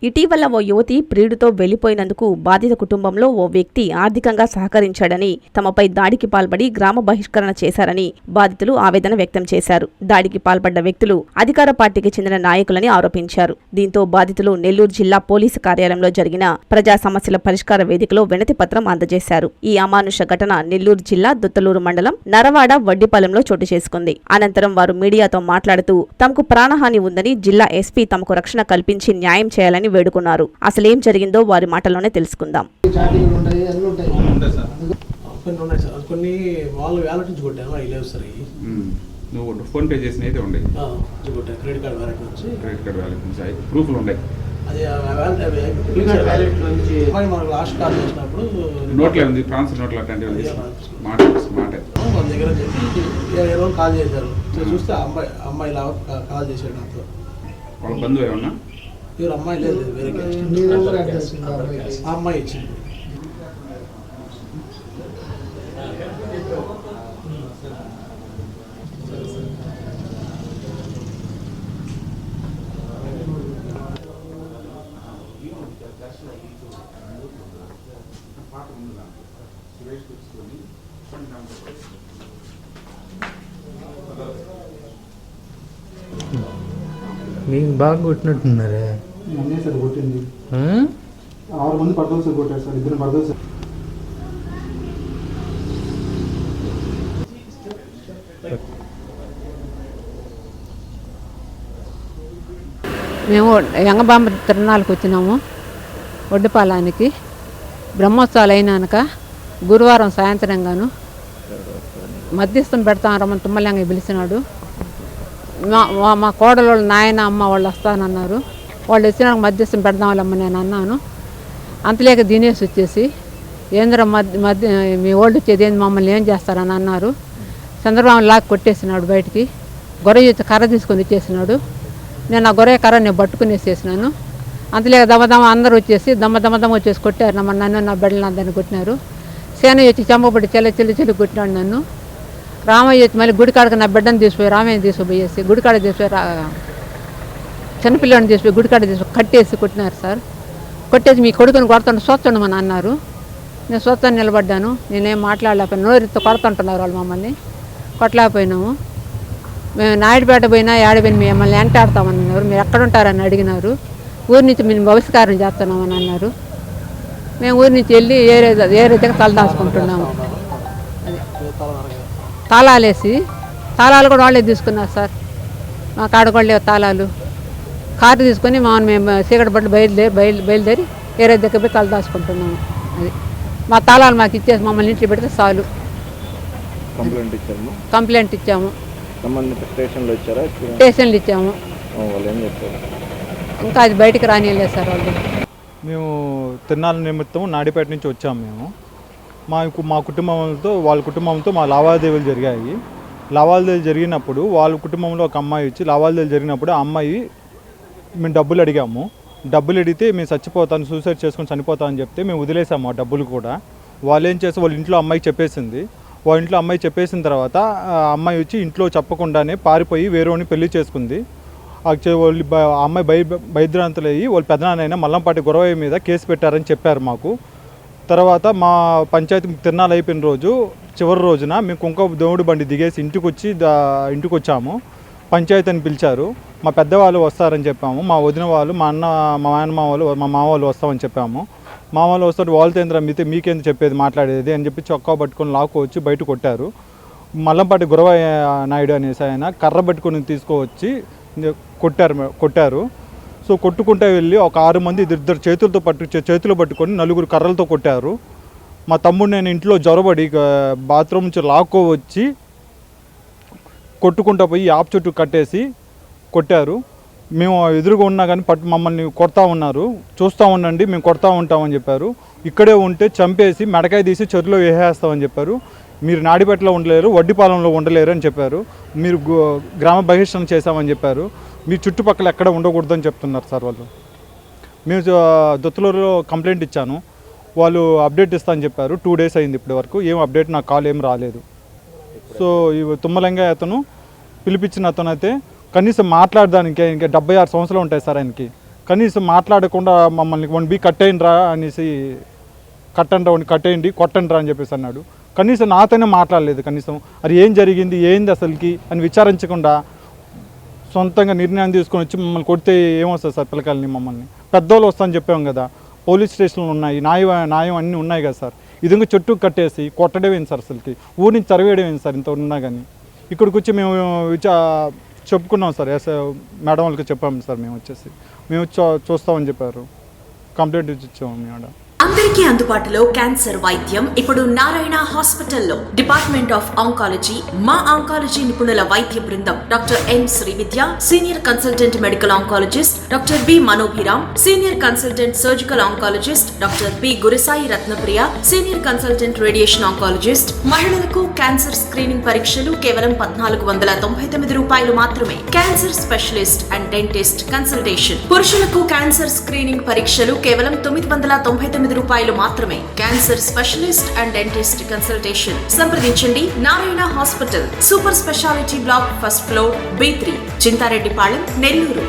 ఇటీవల ఓ యువతి ప్రియుడితో వెళ్లిపోయినందుకు బాధిత కుటుంబంలో ఓ వ్యక్తి ఆర్థికంగా సహకరించాడని, తమపై దాడికి పాల్పడి గ్రామ బహిష్కరణ చేశారని బాధితులు ఆవేదన వ్యక్తం చేశారు. దాడికి పాల్పడ్డ వ్యక్తులు అధికార పార్టీకి చెందిన నాయకులని ఆరోపించారు. దీంతో బాధితులు నెల్లూరు జిల్లా పోలీసు కార్యాలయంలో జరిగిన ప్రజా సమస్యల పరిష్కార వేదికలో వినతి పత్రం అందజేశారు. ఈ అమానుష ఘటన నెల్లూరు జిల్లా దుత్తలూరు మండలం నరవాడ వడ్డిపాలెంలో చోటు చేసుకుంది. అనంతరం వారు మీడియాతో మాట్లాడుతూ తమకు ప్రాణహాని ఉందని, జిల్లా ఎస్పీ తమకు రక్షణ కల్పించి న్యాయం చేయాలని వేడుకున్నారు. అసలేం జరిగిందో వారి మాటల్లోనే తెలుసుకుందాం. కొన్ని వాళ్ళు వ్యాలెట్ నుంచి కొట్టాను, అవి లేవు సార్. నువ్వు ఫోన్ పే చేసిన అయితే ఉండే క్రెడిట్ కార్డ్ వ్యాలెట్ నుంచి ప్రూఫ్లు ఉన్నాయి. అది మనకు లాస్ట్ కాల్ చేసినప్పుడు నోట్లో ఉంది, ట్రాన్స్ నోట్లో అట్లాంటివి మాట మన దగ్గర చెప్పి 20 రోజులు కాల్ చేశారు. చూస్తే అమ్మాయి ఇలా కాల్ చేశాడు నాతో. వాళ్ళ బంధువు ఏమన్నా ఎవరు అమ్మాయి లేదు, వేరే అమ్మాయి ఇచ్చింది. మీకు బాగా కొట్టినట్టున్నారే. సార్ కొట్టింది 6 మంది పడదలు సార్ కొట్టారు సార్, 2 పడదలు సార్. మేము యంగబాంబ తిరునాళ్ళకి వచ్చినాము. వడ్డిపాలానికి బ్రహ్మోత్సవాలు అయినాక గురువారం సాయంత్రంగాను మధ్యస్థం పెడతాం రమ్మని తుమ్మలంగా పిలిచినాడు. మా కోడలు నాయన అమ్మ వాళ్ళు వస్తానన్నారు. వాళ్ళు వచ్చినాక మధ్యస్థం పెడదాంలమ్మ నేను అన్నాను. అంతలేక దినేష్ వచ్చేసి ఏంద్ర మధ్య మీ ఓల్డ్ వచ్చేది ఏంది, మమ్మల్ని ఏం చేస్తారని అన్నారు. చంద్రబాబు లాక్ కొట్టేసినాడు బయటికి. గొర్రె కర్ర తీసుకొని ఇచ్చేసినాడు. నేను ఆ గొర్రె కర్ర నేను పట్టుకుని వేసేసినాను. అంతలేక దమ్మదమ్మ అందరూ వచ్చేసి దమ్మదమ్మ వచ్చేసి కొట్టారు. నన్ను నా బిడ్డలు అందరిని కొట్టినారు. సేనయ్య వచ్చి చెంపబడి చెల్లి కొట్టినాడు నన్ను. రామయ్య వచ్చి మళ్ళీ గుడికాడకు నా బిడ్డను తీసిపోయి రామయ్యని తీసుకుపోయేసి గుడికాడ తీసిపోయి చిన్నపిల్లని తీసిపోయి గుడికాడ తీసుకుపోయి కట్టేసి కొట్టినారు సార్. కొట్టేసి మీ కొడుకుని కొడుతుంటే చూస్తుండమని అన్నారు. నేను చూస్తాను నిలబడ్డాను. నేనేం మాట్లాడలేకపోయినా, నోరితో కొడుతుంటున్నారు వాళ్ళు మమ్మల్ని. కొట్టలేకపోయినాము. మేము నాయుడుపేట పోయినా ఏడపోయినా మిమ్మల్ని వెంటాడతామన్నారు. మీరు ఎక్కడ ఉంటారని అడిగినారు. ఊరి నుంచి మేము బహిష్కారం చేస్తున్నామని అన్నారు. మేము ఊరి నుంచి వెళ్ళి ఏరే దగ్గర తలదాచుకుంటున్నాము. తాళాలు వేసి తాళాలు కూడా వాళ్ళే తీసుకున్నారు సార్. మా కాడగొళ్ళే తాళాలు కారు తీసుకొని మేము చీకటి బట్టలు బయలుదేరి ఏరే దగ్గర పోయి తలదాచుకుంటున్నాము. అది మా తాళాలు మాకు ఇచ్చేసి మమ్మల్ని ఇంట్లో పెడితే చాలు. కంప్లైంట్ ఇచ్చాము. స్టేషన్లు ఇచ్చాము. ఇంకా అది బయటికి రానియలేదు సార్ వాళ్ళు. మేము తిరునాళ్ళ నిమిత్తం నాడిపేట నుంచి వచ్చాము. మేము మా కుటుంబంతో వాళ్ళ కుటుంబంతో మా లావాదేవీలు జరిగాయి. లావాదేవీలు జరిగినప్పుడు వాళ్ళ కుటుంబంలో ఒక అమ్మాయి వచ్చి లావాదేవీలు జరిగినప్పుడు ఆ అమ్మాయి మేము డబ్బులు అడిగాము. డబ్బులు అడిగితే మేము చచ్చిపోతాను, సూసైడ్ చేసుకొని చనిపోతామని చెప్తే మేము వదిలేసాము ఆ డబ్బులు కూడా. వాళ్ళు ఏం చేస్తే వాళ్ళ ఇంట్లో అమ్మాయి చెప్పేసింది. వాళ్ళ ఇంట్లో అమ్మాయి చెప్పేసిన తర్వాత ఆ అమ్మాయి వచ్చి ఇంట్లో చెప్పకుండానే పారిపోయి వేరేవాడిని పెళ్లి చేసుకుంది. వాళ్ళు ఆ అమ్మాయి భయభ్రాంతులయ్యి వాళ్ళ పెదనాన్నైనా మల్లంపాటి గొరవయ్య మీద కేసు పెట్టారని చెప్పారు మాకు. తర్వాత మా పంచాయతీ తిరునాళ్ళు అయిపోయిన రోజు చివరి రోజున మేము కుంకుమ దేవుడి బండి దిగేసి ఇంటికి వచ్చాము. పంచాయతీని పిలిచారు. మా పెద్దవాళ్ళు వస్తారని చెప్పాము. మా వదిన వాళ్ళు, మా అన్న, మా నాయనమ్మ వాళ్ళు, మా మామ వాళ్ళు వస్తామని చెప్పాము. మామ వాళ్ళు వస్తారు. వాళ్ళతో ఏంద్ర మీకేంది చెప్పేది మాట్లాడేది అని చెప్పి చొక్కా పట్టుకొని లాక్కు వచ్చి బయట కొట్టారు. మల్లంపాటి గురవయ్య నాయుడు అనేసి ఆయన కర్ర పట్టుకొని తీసుకువచ్చి కొట్టారు. సో కొట్టుకుంటే వెళ్ళి ఒక 6 మంది ఇద్దరు చేతులు పట్టుకొని 4 కర్రలతో కొట్టారు. మా తమ్ముడు నేను ఇంట్లో జొరబడి బాత్రూమ్ నుంచి లాక్కో వచ్చి కొట్టుకుంటూ పోయి యాప్ చుట్టూ కట్టేసి కొట్టారు. మేము ఎదురుగా ఉన్నా కానీ మమ్మల్ని కొడతా ఉన్నారు. చూస్తూ ఉండండి, మేము కొడతా ఉంటామని చెప్పారు. ఇక్కడే ఉంటే చంపేసి మెడకాయ తీసి చెరువులో వేసేస్తామని చెప్పారు. మీరు నాడిపేటలో ఉండలేరు, వడ్డిపాలెంలో ఉండలేరు అని చెప్పారు. మీరు గ్రామ బహిష్కరణ చేశామని చెప్పారు. మీ చుట్టుపక్కల ఎక్కడ ఉండకూడదని చెప్తున్నారు సార్ వాళ్ళు. మేము దొత్తలూరులో కంప్లైంట్ ఇచ్చాను. వాళ్ళు అప్డేట్ ఇస్తామని చెప్పారు. 2 days అయింది ఇప్పటి వరకు. ఏం అప్డేట్, నాకు కాల్ ఏం రాలేదు. సో ఈ తుమ్మలంగా అతను పిలిపించిన అతను అయితే కనీసం మాట్లాడడానికి ఇంకా 76 సంవత్సరాలు ఉంటాయి సార్ ఆయనకి. కనీసం మాట్లాడకుండా మమ్మల్ని 1 వీక్ కట్టేయండిరా అనేసి కట్టేయండి కొట్టండిరా అని చెప్పేసి అన్నాడు. కనీసం నాతోనే మాట్లాడలేదు. కనీసం అది ఏం జరిగింది ఏంది అసలుకి అని విచారించకుండా సొంతంగా నిర్ణయం తీసుకొని వచ్చి మమ్మల్ని కొడితే ఏమొస్తుంది సార్ పిల్లకాయలని మమ్మల్ని. పెద్దోళ్ళు వస్తామని చెప్పాం కదా, పోలీస్ స్టేషన్లు ఉన్నాయి, న్యాయం అన్నీ ఉన్నాయి కదా సార్. ఇదిగా చుట్టూ కట్టేసి కొట్టడమేంది సార్ అసలుకి, ఊరి నుంచి తరివేయడమేంది సార్ ఇంత ఉన్నా కానీ. ఇక్కడికి వచ్చి మేము చెప్పుకున్నాం సార్, మేడం వాళ్ళకి చెప్పాము సార్, మేము చూస్తామని చెప్పారు, కంప్లైంట్ ఇచ్చాము మేము. అందరికీ అందుబాటులో క్యాన్సర్ వైద్యం ఇప్పుడు నారాయణ హాస్పిటల్లో. డిపార్ట్మెంట్ ఆఫ్ ఆంకాలజీ, మా ఆంకాలజీ నిపుణుల వైద్య బృందం doctor M Srividya, senior consultant medical oncologist doctor B Manobhiram, senior consultant surgical oncologist doctor B Gurusai Ratnapriya, senior consultant radiation oncologist. మహిళలకు క్యాన్సర్ స్క్రీనింగ్ పరీక్షలు కేవలం 1499 రూపాయలు మాత్రమే. Cancer specialist and dentist consultation. పురుషులకు క్యాన్సర్ స్క్రీనింగ్ పరీక్షలు కేవలం 999 రూపాయలు మాత్రమే. Cancer specialist and dentist consultation సంప్రదించండి. Narayana hospital, super speciality block, 1st floor, B3, Chintareddypalem, Nellore.